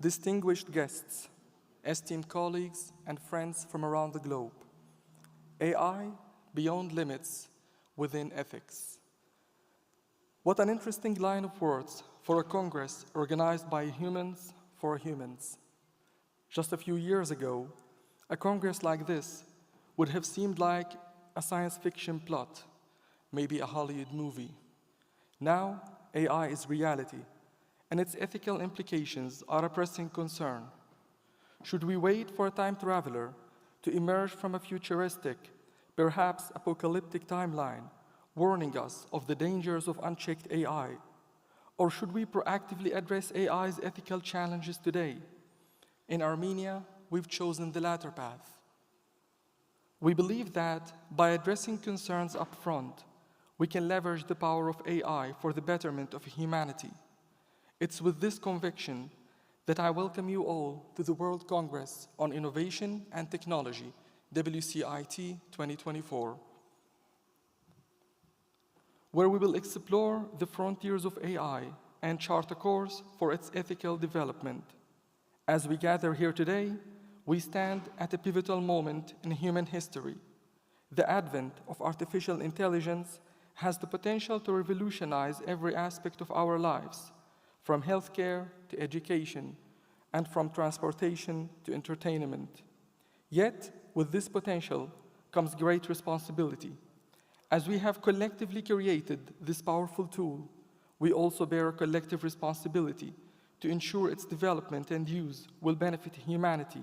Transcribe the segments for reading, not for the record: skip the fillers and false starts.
distinguished guests, esteemed colleagues and friends from around the globe. AI beyond limits within ethics. What an interesting line of words for a Congress organized by humans for humans. Just a few years ago, a Congress like this would have seemed like a science fiction plot, maybe a Hollywood movie. Now, AI is reality, and its ethical implications are a pressing concern. Should we wait for a time traveler to emerge from a futuristic, perhaps apocalyptic timeline, warning us of the dangers of unchecked AI? Or should we proactively address AI's ethical challenges today? In Armenia, we've chosen the latter path. We believe that by addressing concerns up front, we can leverage the power of AI for the betterment of humanity. It's with this conviction that I welcome you all to the World Congress on Innovation and Technology, WCIT 2024, where we will explore the frontiers of AI and chart a course for its ethical development. As we gather here today, we stand at a pivotal moment in human history. The advent of artificial intelligence has the potential to revolutionize every aspect of our lives, from healthcare to education, and from transportation to entertainment. Yet, with this potential comes great responsibility. As we have collectively created this powerful tool, we also bear a collective responsibility to ensure its development and use will benefit humanity.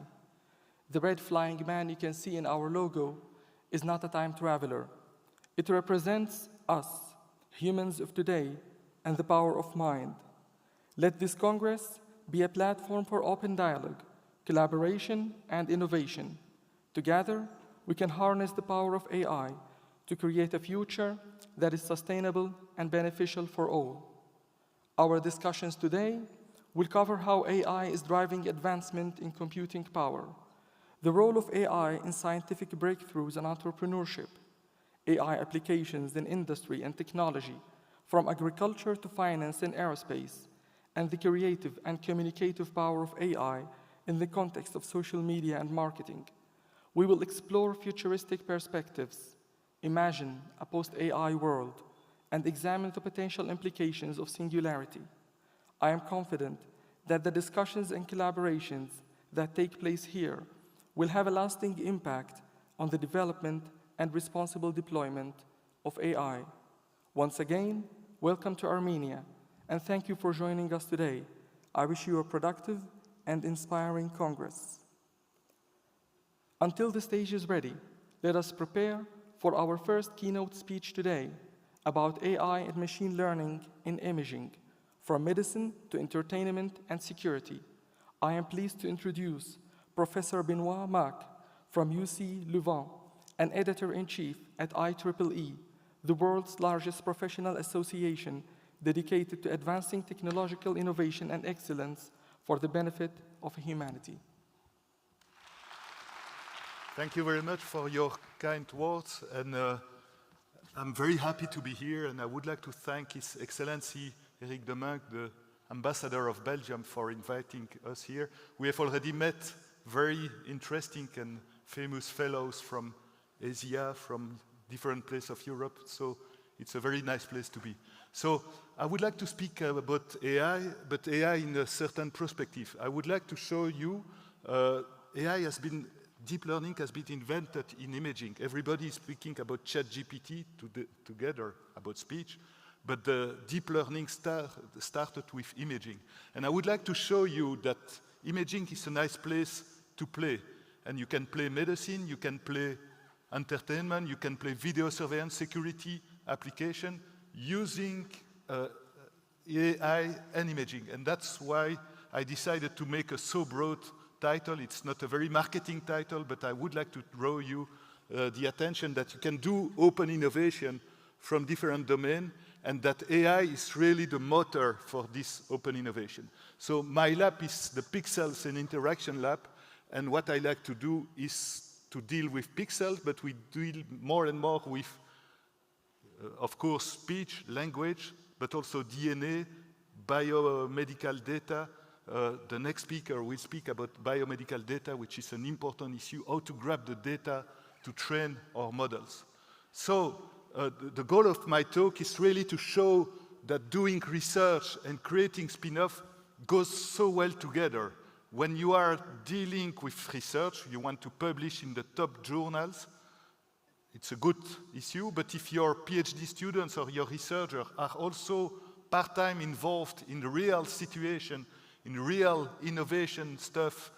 The red flying man you can see in our logo is not a time traveler. It represents us, humans of today, and the power of mind. Let this Congress be a platform for open dialogue, collaboration, and innovation. Together, we can harness the power of AI to create a future that is sustainable and beneficial for all. Our discussions today will cover how AI is driving advancement in computing power, the role of AI in scientific breakthroughs and entrepreneurship, AI applications in industry and technology, from agriculture to finance and aerospace, and the creative and communicative power of AI in the context of social media and marketing. We will explore futuristic perspectives, imagine a post-AI world, and examine the potential implications of singularity. I am confident that the discussions and collaborations that take place here will have a lasting impact on the development and responsible deployment of AI. Once again, welcome to Armenia, and thank you for joining us today. I wish you a productive and inspiring Congress. Until the stage is ready, let us prepare for our first keynote speech today about AI and machine learning in imaging, from medicine to entertainment and security. I am pleased to introduce Professor Benoit Macq from UC Leuven, an editor-in-chief at IEEE, the world's largest professional association dedicated to advancing technological innovation and excellence for the benefit of humanity. Thank you very much for your kind words, and I'm very happy to be here, and I would like to thank His Excellency Eric de Macq, the Ambassador of Belgium, for inviting us here. We have already met very interesting and famous fellows from Asia, from different places of Europe, so it's a very nice place to be. So I would like to speak about AI, but AI in a certain perspective. I would like to show you deep learning has been invented in imaging. Everybody is speaking about ChatGPT together, about speech, but the deep learning started with imaging. And I would like to show you that imaging is a nice place to play. And you can play medicine, you can play entertainment, you can play video surveillance, security application, using AI and imaging. And that's why I decided to make a so broad title. It's not a very marketing title, but I would like to draw you the attention that you can do open innovation from different domains, and that AI is really the motor for this open innovation. So my lab is the Pixels and Interaction Lab, and what I like to do is to deal with pixels, but we deal more and more with, of course, speech, language, but also DNA, biomedical data, the next speaker will speak about biomedical data, which is an important issue, how to grab the data to train our models. So the goal of my talk is really to show that doing research and creating spin-off goes so well together. When you are dealing with research, you want to publish in the top journals, it's a good issue, but if your PhD students or your researchers are also part-time involved in the real situation, in real innovation stuff,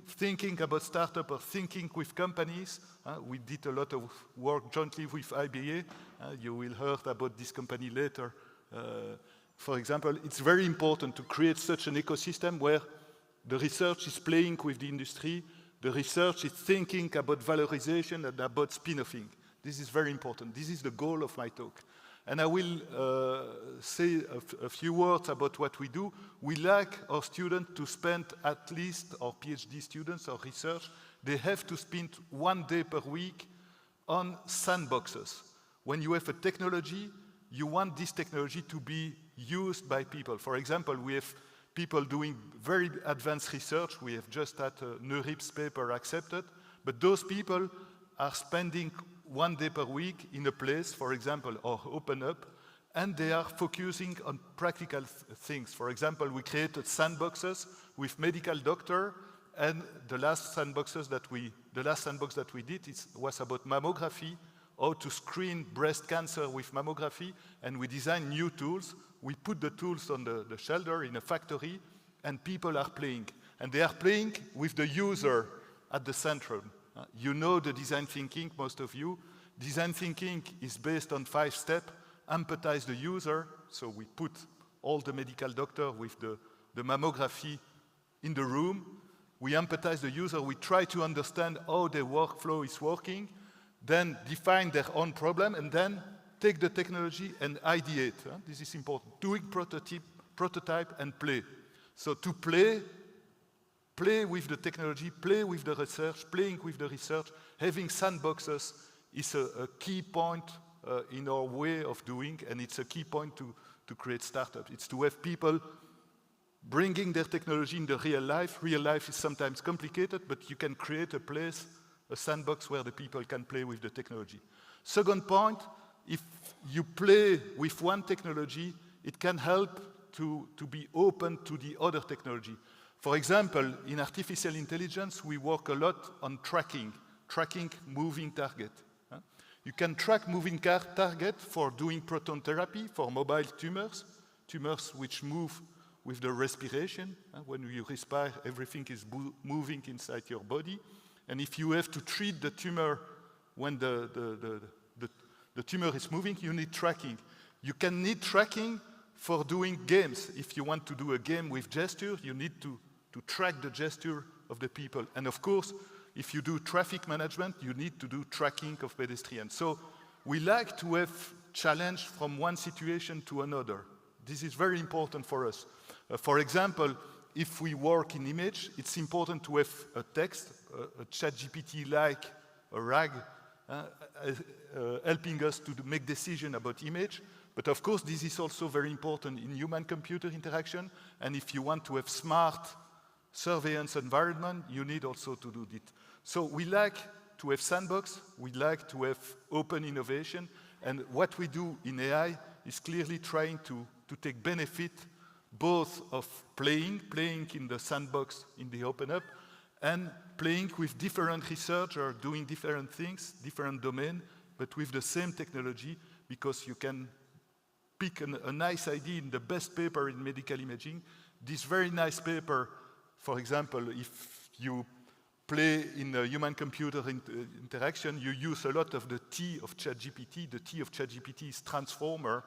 thinking about startup or thinking with companies, we did a lot of work jointly with IBA. You will hear about this company later. For example, it's very important to create such an ecosystem where the research is playing with the industry, the research is thinking about valorization and about spin-offing. This is very important. This is the goal of my talk. And I will say a few words about what we do. We like our students to spend at least, our PhD students or research, they have to spend 1 day per week on sandboxes. When you have a technology, you want this technology to be used by people. For example, we have people doing very advanced research. We have just had a NeurIPS paper accepted, but those people are spending 1 day per week in a place, for example, or open up, and they are focusing on practical things. For example, we created sandboxes with medical doctor, and the last sandbox that we did was about mammography, how to screen breast cancer with mammography, and we designed new tools. We put the tools on the shelter in a factory, and people are playing. And they are playing with the user at the center. You know the design thinking, most of you. Design thinking is based on 5 steps. Empathize the user. So we put all the medical doctor with the mammography in the room. We empathize the user. We try to understand how the workflow is working, then define their own problem, and then take the technology and ideate. This is important. Doing prototype and play. So to play with the technology, play with the research, playing with the research, having sandboxes is a key point in our way of doing, and it's a key point to create startups. It's to have people bringing their technology in the real life. Real life is sometimes complicated, but you can create a place, a sandbox where the people can play with the technology. Second point, if you play with one technology, it can help to be open to the other technology. For example, in artificial intelligence, we work a lot on tracking moving target. You can track moving target for doing proton therapy for mobile tumors which move with the respiration. When you respire, everything is moving inside your body. And if you have to treat the tumor when the tumor is moving, you need tracking. You can need tracking for doing games. If you want to do a game with gesture, you need to track the gesture of the people. And of course, if you do traffic management, you need to do tracking of pedestrians. So we like to have challenge from one situation to another. This is very important for us. For example, if we work in image, it's important to have a text, a ChatGPT-like, a RAG, helping us to make decisions about image. But of course, this is also very important in human-computer interaction. And if you want to have smart surveillance environment, you need also to do it. So we like to have sandbox, we like to have open innovation, and what we do in AI is clearly trying to take benefit both of playing in the sandbox, in the open up, and playing with different researchers, doing different things, different domain, but with the same technology, because you can pick a nice idea in the best paper in medical imaging. This very nice paper, for example, if you play in a human-computer interaction, you use a lot of the T of ChatGPT. The T of ChatGPT is transformer,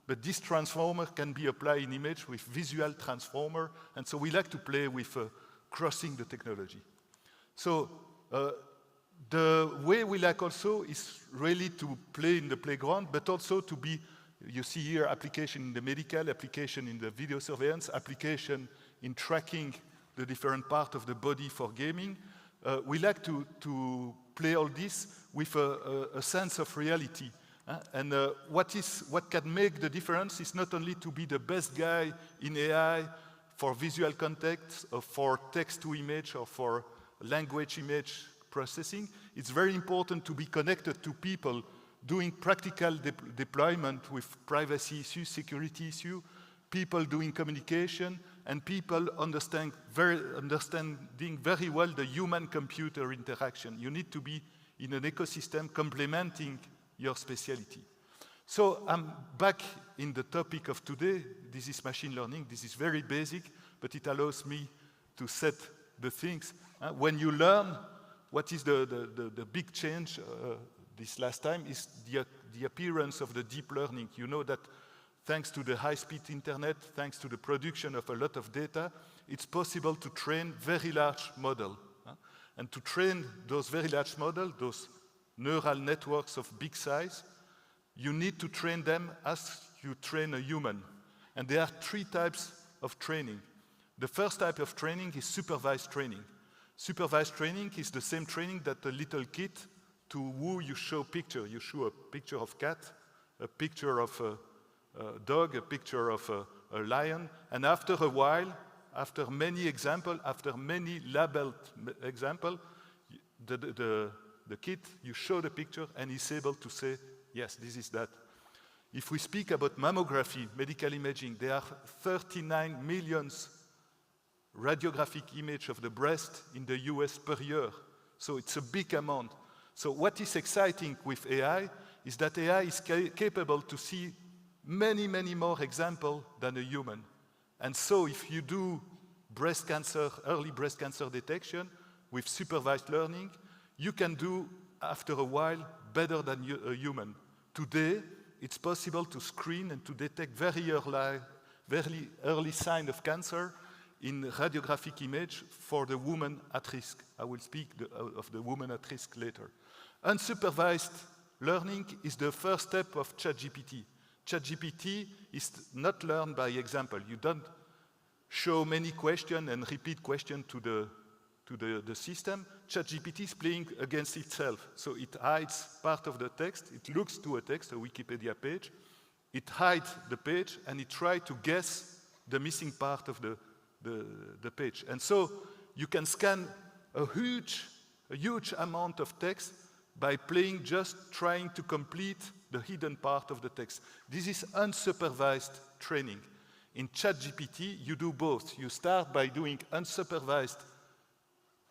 but this transformer can be applied in image with visual transformer, and so we like to play with crossing the technology. So the way we like also is really to play in the playground, but also to be, you see here, application in the medical, application in the video surveillance, application in tracking the different part of the body for gaming. We like to play all this with a sense of reality. And what can make the difference is not only to be the best guy in AI for visual context, or for text-to-image, or for language-image processing. It's very important to be connected to people doing practical deployment with privacy issues, security issues, people doing communication, and people understanding very well the human-computer interaction. You need to be in an ecosystem complementing your specialty. So I'm back in the topic of today. This is machine learning. This is very basic, but it allows me to set the things. When you learn, what is the big change this last time is the appearance of the deep learning. You know that thanks to the high-speed internet, thanks to the production of a lot of data, it's possible to train very large models. And to train those very large models, those neural networks of big size, you need to train them as you train a human. And there are 3 types of training. The first type of training is supervised training. Supervised training is the same training that a little kid to who you show picture. You show a picture of cat, a picture of a dog, a picture of a lion, and after a while, after many examples, after many labeled examples, the kid, you show the picture and he's able to say, yes, this is that. If we speak about mammography, medical imaging, there are 39 million radiographic images of the breast in the US per year. So it's a big amount. So what is exciting with AI is that AI is capable to see many, many more examples than a human. And so if you do breast cancer, early breast cancer detection with supervised learning, you can do, after a while, better than a human. Today, it's possible to screen and to detect very early sign of cancer in radiographic image for the woman at risk. I will speak of the woman at risk later. Unsupervised learning is the first step of ChatGPT. ChatGPT is not learned by example. You don't show many questions and repeat questions to the system. ChatGPT is playing against itself. So it hides part of the text. It looks to a text, a Wikipedia page. It hides the page, and it tries to guess the missing part of the page. And so you can scan a huge amount of text by playing, just trying to complete the hidden part of the text. This is unsupervised training. In ChatGPT, you do both. You start by doing unsupervised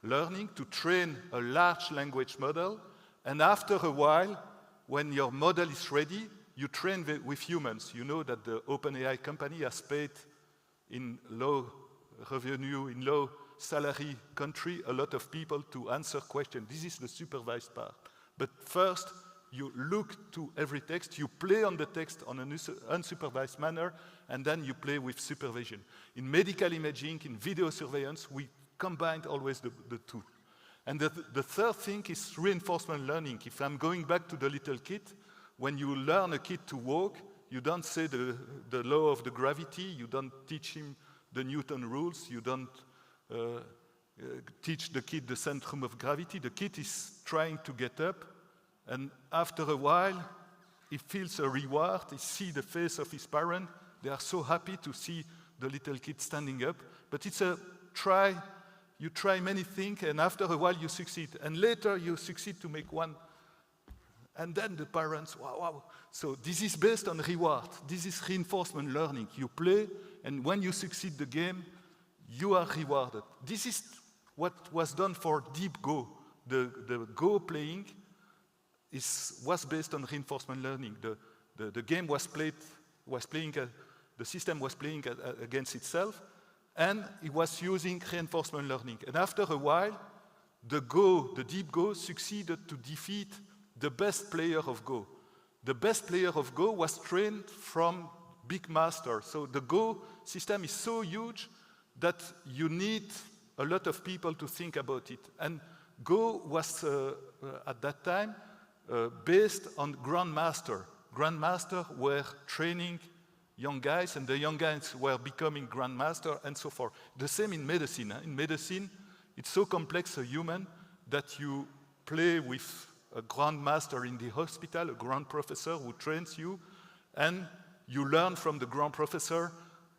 learning to train a large language model, and after a while, when your model is ready, you train with humans. You know that the OpenAI company has paid in low revenue, in low salary country, a lot of people to answer questions. This is the supervised part. But first, you look to every text, you play on the text on an unsupervised manner, and then you play with supervision. In medical imaging, in video surveillance, we combined always the two. And the third thing is reinforcement learning. If I'm going back to the little kid, when you learn a kid to walk, you don't say the law of the gravity, you don't teach him the Newton rules, you don't teach the kid the centrum of gravity. The kid is trying to get up, and after a while, he feels a reward, he sees the face of his parent, they are so happy to see the little kid standing up, but it's a try. You try many things, and after a while you succeed. And later you succeed to make one. And then the parents, wow. So this is based on reward. This is reinforcement learning. You play, and when you succeed the game, you are rewarded. This is what was done for deep Go. The Go playing was based on reinforcement learning. The game was playing, the system was playing against itself, and it was using reinforcement learning. And after a while, the deep Go, succeeded to defeat the best player of Go. The best player of Go was trained from big master. So the Go system is so huge that you need a lot of people to think about it. And Go was, at that time, based on grandmaster. Grandmaster were training young guys, and the young guys were becoming grandmaster, and so forth. The same in medicine. In medicine, it's so complex, a human, that you play with a grandmaster in the hospital, a grand professor who trains you, and you learn from the grand professor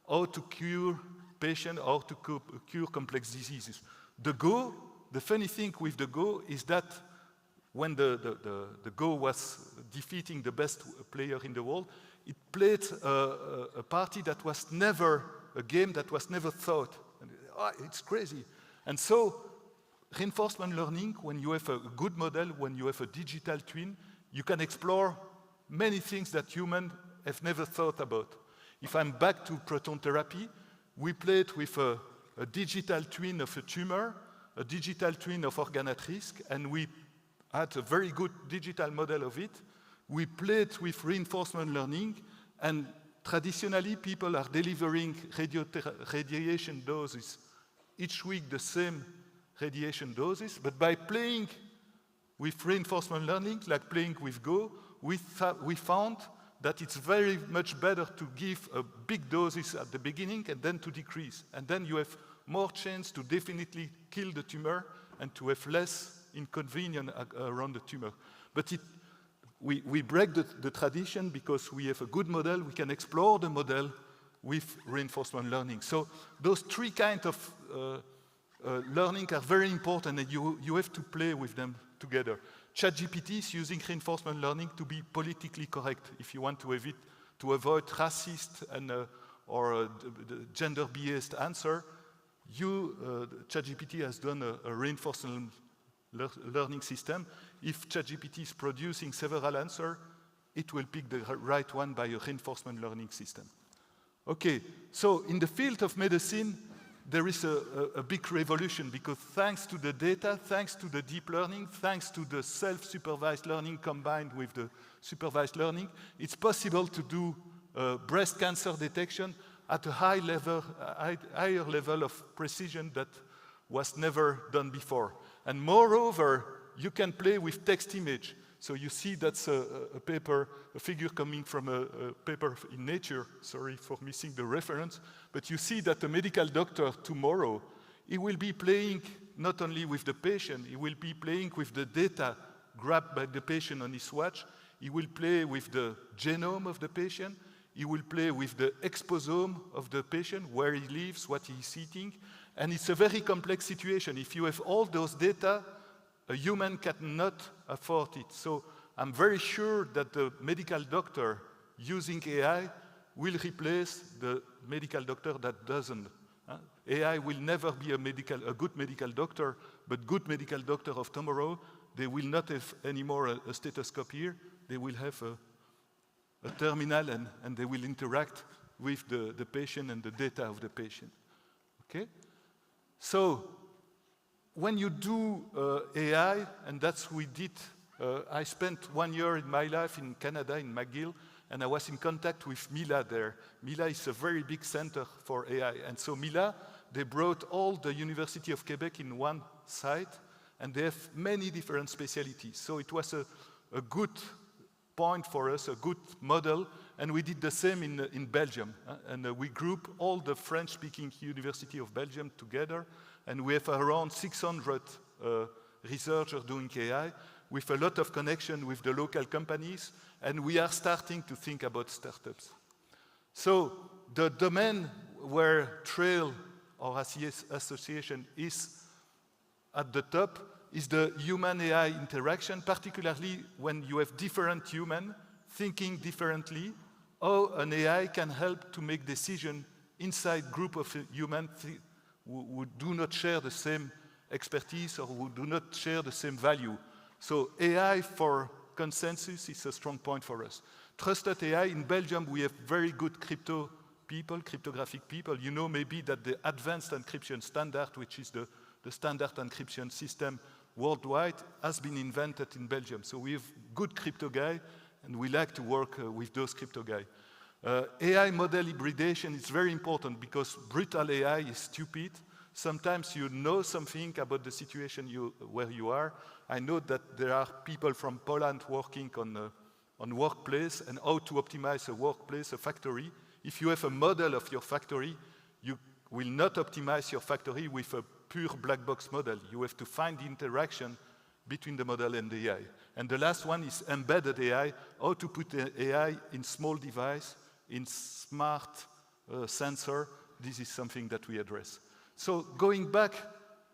how to cure patients or to cure complex diseases. The funny thing with the Go is that when the Go was defeating the best player in the world, it played a party that was never, a game that was never thought. And, it's crazy. And so, reinforcement learning, when you have a good model, when you have a digital twin, you can explore many things that humans have never thought about. If I'm back to proton therapy, we played with a digital twin of a tumor, a digital twin of organ at risk, and we had a very good digital model of it. We played with reinforcement learning, and traditionally people are delivering radiation doses each week, the same radiation doses, but by playing with reinforcement learning, like playing with Go, we found that it's very much better to give a big doses at the beginning and then to decrease. And then you have more chance to definitely kill the tumor and to have less inconvenience around the tumor. But we break the tradition because we have a good model. We can explore the model with reinforcement learning. So those three kinds of learning are very important, and you have to play with them together. ChatGPT is using reinforcement learning to be politically correct. If you want to avoid racist and or gender-biased answer, ChatGPT has done a reinforcement learning system. If ChatGPT is producing several answers, it will pick the right one by a reinforcement learning system. Okay, so in the field of medicine, there is a big revolution because thanks to the data, thanks to the deep learning, thanks to the self-supervised learning combined with the supervised learning, it's possible to do breast cancer detection at a higher level of precision that was never done before. And moreover, you can play with text image. So you see that's a figure coming from a paper in Nature. Sorry for missing the reference. But you see that the medical doctor tomorrow, he will be playing not only with the patient, he will be playing with the data grabbed by the patient on his watch. He will play with the genome of the patient. He will play with the exposome of the patient, where he lives, what he's eating. And it's a very complex situation. If you have all those data, a human cannot afford it. So I'm very sure that the medical doctor using AI will replace the medical doctor that doesn't. AI will never be a good medical doctor, but good medical doctor of tomorrow, they will not have anymore a stethoscope here. They will have a terminal and they will interact with the patient and the data of the patient. Okay? So when you do AI, and that's what we did, I spent 1 year in my life in Canada, in McGill, and I was in contact with Mila there. Mila is a very big center for AI. And so Mila, they brought all the University of Quebec in one site, and they have many different specialties. So it was a good point for us, a good model, and we did the same in Belgium. And we grouped all the French-speaking University of Belgium together, and we have around 600 researchers doing AI with a lot of connection with the local companies, and we are starting to think about startups. So the domain where Trail or association is at the top is the human-AI interaction, particularly when you have different humans thinking differently, how an AI can help to make decisions inside group of humans who do not share the same expertise or who do not share the same value. So AI for consensus is a strong point for us. Trusted AI, in Belgium we have very good cryptographic people. You know maybe that the advanced encryption standard, which is the standard encryption system worldwide, has been invented in Belgium. So we have good crypto guys, and we like to work with those crypto guys. AI model hybridation is very important because brutal AI is stupid. Sometimes you know something about the situation where you are. I know that there are people from Poland working on workplace and how to optimize a workplace, a factory. If you have a model of your factory, you will not optimize your factory with a pure black box model. You have to find the interaction between the model and the AI. And the last one is embedded AI, how to put AI in small device, in smart sensor, this is something that we address. So going back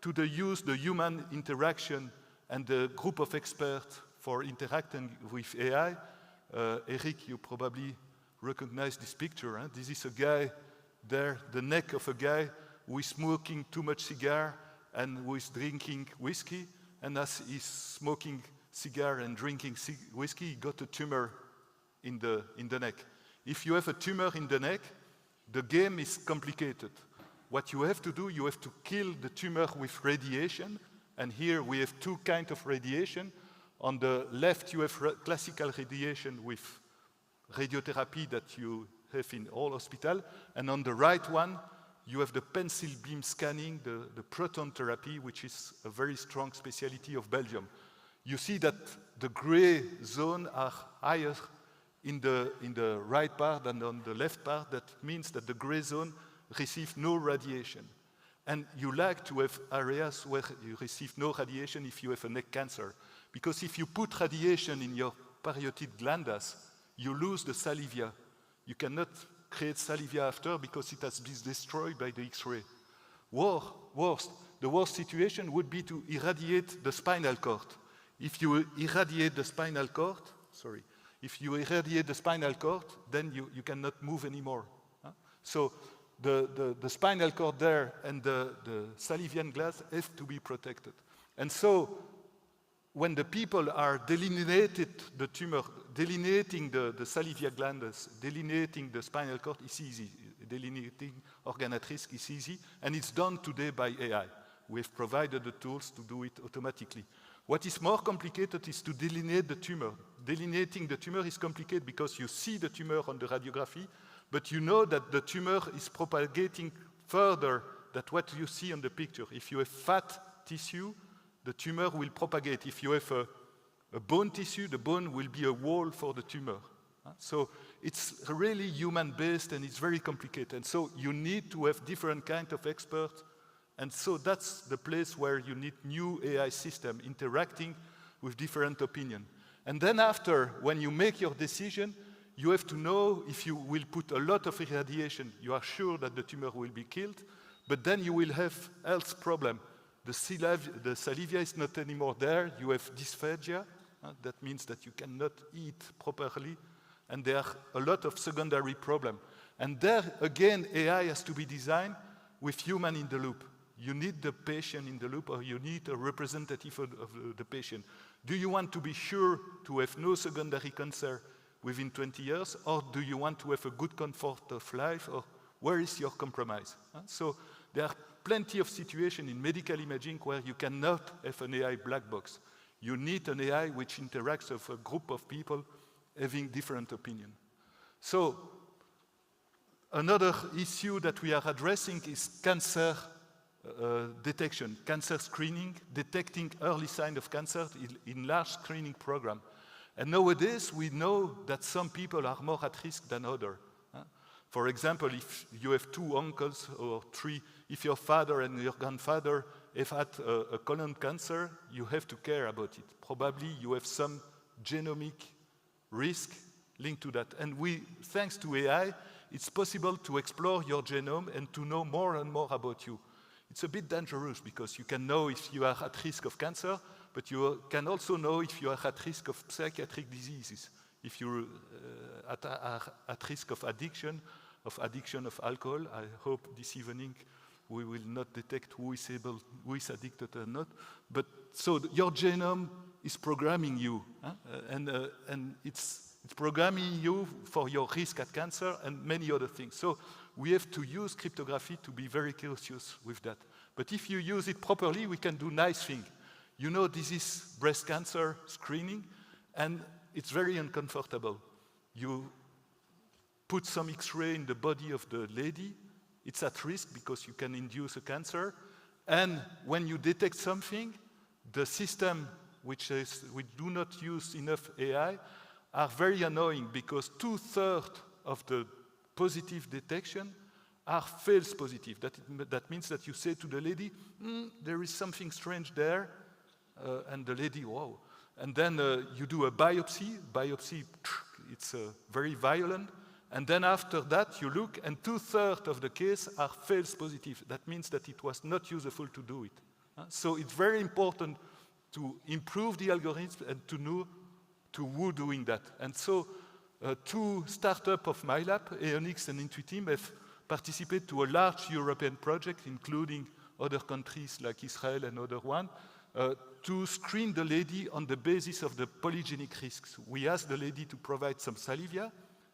to the human interaction and the group of experts for interacting with AI, Eric, you probably recognize this picture. Huh? This is a guy there, the neck of a guy who is smoking too much cigar and who is drinking whiskey. And as he's smoking cigar and drinking whiskey, he got a tumor in the neck. If you have a tumor in the neck, the game is complicated. What you have to do, you have to kill the tumor with radiation. And here we have two kinds of radiation. On the left, you have classical radiation with radiotherapy that you have in all hospitals. And on the right one, you have the pencil beam scanning, the proton therapy, which is a very strong specialty of Belgium. You see that the gray zones are higher in the right part than on the left part. That means that the gray zone receives no radiation. And you like to have areas where you receive no radiation if you have a neck cancer. Because if you put radiation in your parotid glands, you lose the salivia. You cannot create salivia after because it has been destroyed by the X-ray. The worst situation would be to irradiate the spinal cord. If you irradiate the spinal cord, then you cannot move anymore. Huh? So the spinal cord there and the salivary glands have to be protected. And so when the people are delineating the tumor, delineating the salivary glands, delineating the spinal cord, it's easy. Delineating organ at risk is easy, and it's done today by AI. We've provided the tools to do it automatically. What is more complicated is to delineate the tumor. Delineating the tumor is complicated because you see the tumor on the radiography, but you know that the tumor is propagating further than what you see on the picture. If you have fat tissue, the tumor will propagate. If you have a bone tissue, the bone will be a wall for the tumor. So it's really human-based and it's very complicated. And so you need to have different kinds of experts. And so that's the place where you need new AI system interacting with different opinions. And then after, when you make your decision, you have to know if you will put a lot of irradiation, you are sure that the tumor will be killed, but then you will have health problem. The salivia is not anymore there, you have dysphagia, that means that you cannot eat properly, and there are a lot of secondary problems. And there, again, AI has to be designed with human in the loop. You need the patient in the loop, or you need a representative of the patient. Do you want to be sure to have no secondary cancer within 20 years, or do you want to have a good comfort of life, or where is your compromise? So there are plenty of situations in medical imaging where you cannot have an AI black box. You need an AI which interacts with a group of people having different opinions. So another issue that we are addressing is cancer detection, cancer screening, detecting early signs of cancer in large screening program. And nowadays, we know that some people are more at risk than others. For example, if you have two uncles or three, if your father and your grandfather have had a colon cancer, you have to care about it. Probably you have some genomic risk linked to that. And thanks to AI, it's possible to explore your genome and to know more and more about you. It's a bit dangerous because you can know if you are at risk of cancer, but you can also know if you are at risk of psychiatric diseases, if you are at risk of addiction of alcohol. I hope this evening we will not detect who is addicted or not. But so your genome is programming you, and it's programming you for your risk at cancer and many other things. So we have to use cryptography to be very cautious with that. But if you use it properly, we can do nice things. You know, this is breast cancer screening, and it's very uncomfortable. You put some X-ray in the body of the lady, it's at risk because you can induce a cancer. And when you detect something, the system which do not use enough AI are very annoying because 2/3 of the positive detection are false positive. That means that you say to the lady, there is something strange there, and the lady, wow. And then you do a biopsy. Biopsy, it's very violent, And then after that, you look, and 2/3 of the cases are false positive. That means that it was not useful to do it. So it's very important to improve the algorithms and to know to who doing that. And so 2 startups of my lab, Aeonix and Intuitim, have participated to a large European project, including other countries like Israel and other ones, to screen the lady on the basis of the polygenic risks. We ask the lady to provide some salivia,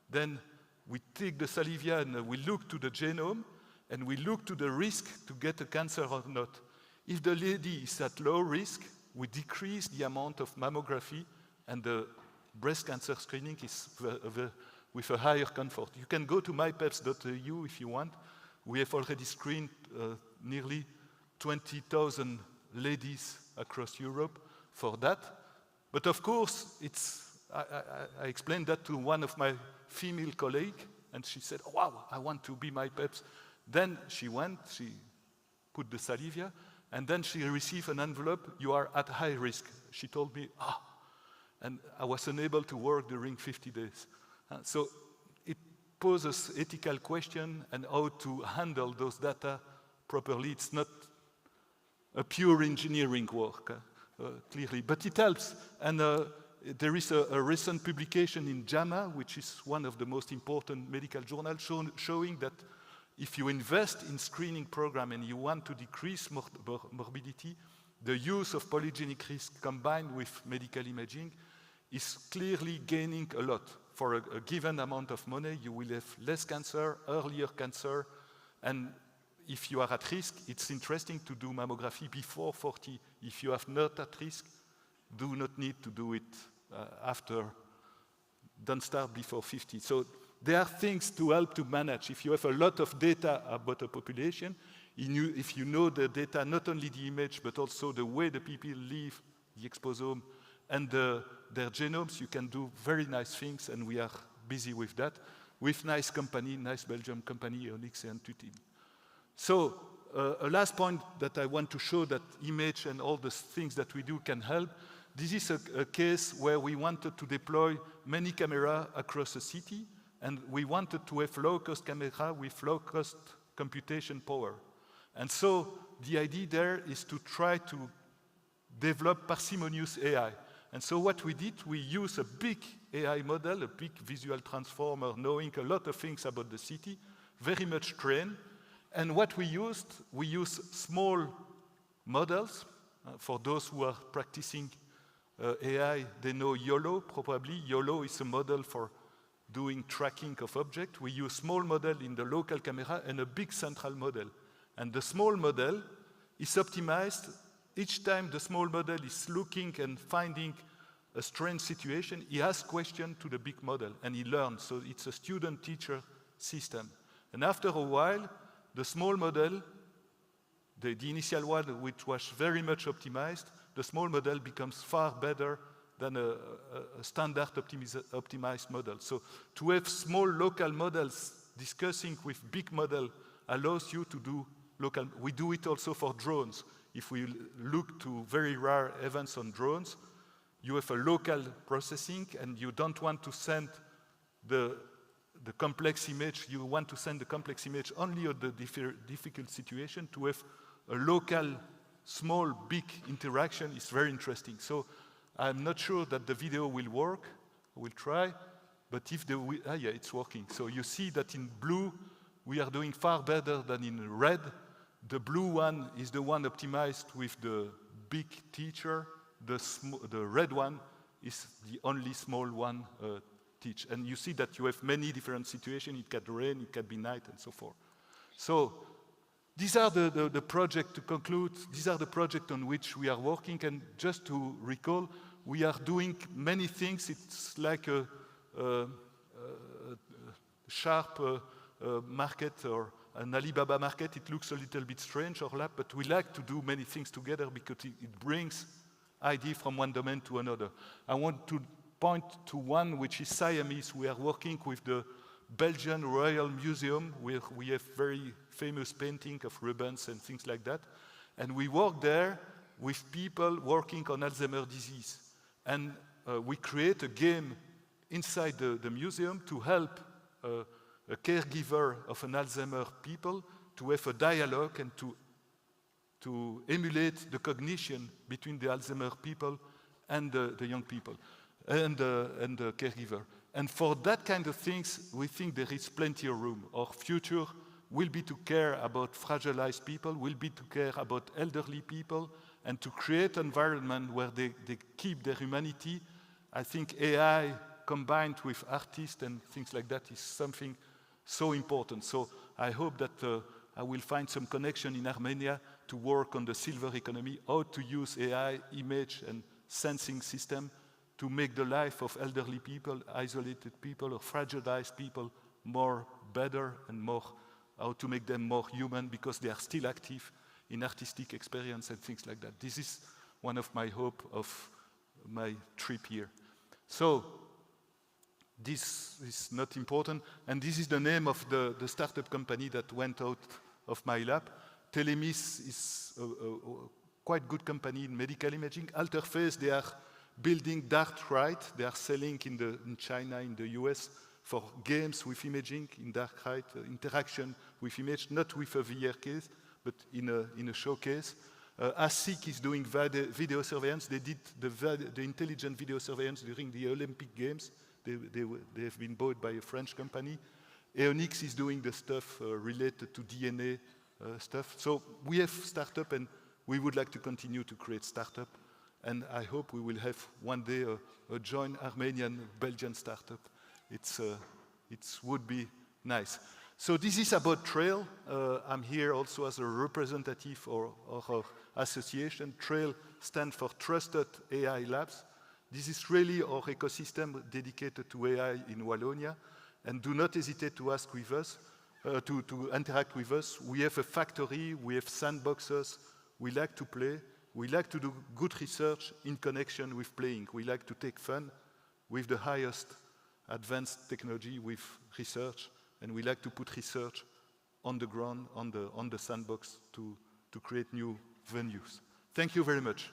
then we take the salivia and we look to the genome, and we look to the risk to get a cancer or not. If the lady is at low risk, we decrease the amount of mammography, and the breast cancer screening is with a higher comfort. You can go to mypeps.eu if you want. We have already screened nearly 20,000 ladies across Europe for that. But of course, I explained that to one of my female colleagues, and she said, wow, I want to be MyPeps. Then she went, she put the salivia, and then she received an envelope, you are at high risk. She told me, and I was unable to work during 50 days. So it poses ethical question and how to handle those data properly. It's not a pure engineering work, clearly, but it helps. And there is a recent publication in JAMA, which is one of the most important medical journals, showing that if you invest in screening program and you want to decrease morbidity, the use of polygenic risk combined with medical imaging is clearly gaining a lot. For a given amount of money, you will have less cancer, earlier cancer, and if you are at risk, it's interesting to do mammography before 40. If you are not at risk, do not need to do it after, don't start before 50. So there are things to help to manage. If you have a lot of data about a population, if you know the data, not only the image, but also the way the people live, the exposome, and their genomes, you can do very nice things, and we are busy with that, with nice company, nice Belgium company, Aeonix and Intuitim. So a last point that I want to show that image and all the things that we do can help. This is a case where we wanted to deploy many cameras across a city, and we wanted to have low-cost camera with low-cost computation power. And so the idea there is to try to develop parsimonious AI. And so what we did, we used a big AI model, a big visual transformer, knowing a lot of things about the city, very much trained. And what we used small models. For those who are practicing AI, they know YOLO, probably. YOLO is a model for doing tracking of objects. We use small model in the local camera and a big central model. And the small model is optimized. Each time the small model is looking and finding a strange situation, he asks questions to the big model, and he learns. So it's a student-teacher system. And after a while, the small model, the initial one, which was very much optimized, the small model becomes far better than a standard optimized model. So to have small local models discussing with big model allows you to do local. We do it also for drones. If we look to very rare events on drones, you have a local processing, and you don't want to send the complex image. You want to send the complex image only on the difficult situation. To have a local, small, big interaction is very interesting. So I'm not sure that the video will work. I will try. But if yeah, it's working. So you see that in blue, we are doing far better than in red. The blue one is the one optimized with the big teacher. The red one is the only small one teach. And you see that you have many different situations. It can rain, it can be night, and so forth. So these are the project to conclude. These are the projects on which we are working. And just to recall, we are doing many things. It's like a sharp market or an Alibaba market. It looks a little bit strange or lab, but we like to do many things together because it brings idea from one domain to another. I want to point to one which is Siamese. We are working with the Belgian Royal Museum, where we have very famous painting of Rubens and things like that. And we work there with people working on Alzheimer's disease. And we create a game inside the museum to help a caregiver of an Alzheimer people to have a dialogue and to emulate the cognition between the Alzheimer people and the young people and the caregiver. And for that kind of things, we think there is plenty of room. Our future will be to care about fragilized people, will be to care about elderly people, and to create an environment where they keep their humanity. I think AI combined with artists and things like that is something so important. So I hope that I will find some connection in Armenia to work on the silver economy, how to use AI, image, and sensing system to make the life of elderly people, isolated people, or fragilized people more better and more, how to make them more human because they are still active in artistic experience and things like that. This is one of my hope of my trip here. So this is not important, and this is the name of the startup company that went out of my lab. Telemis is a quite good company in medical imaging. Alterface, they are building dark-right. They are selling in China, in the US, for games with imaging in dark-right, interaction with image, not with a VR case, but in a showcase. ASIC is doing video surveillance. They did the intelligent video surveillance during the Olympic Games. They have been bought by a French company. Eonix is doing the stuff related to DNA stuff. So we have startup, and we would like to continue to create startup. And I hope we will have one day a joint Armenian-Belgian startup. It would be nice. So this is about Trail. I'm here also as a representative of our association. Trail stands for Trusted AI Labs. This is really our ecosystem dedicated to AI in Wallonia. And do not hesitate to ask with us, to interact with us. We have a factory, we have sandboxes, we like to play. We like to do good research in connection with playing. We like to take fun with the highest advanced technology with research, and we like to put research on the ground, on the sandbox to create new venues. Thank you very much.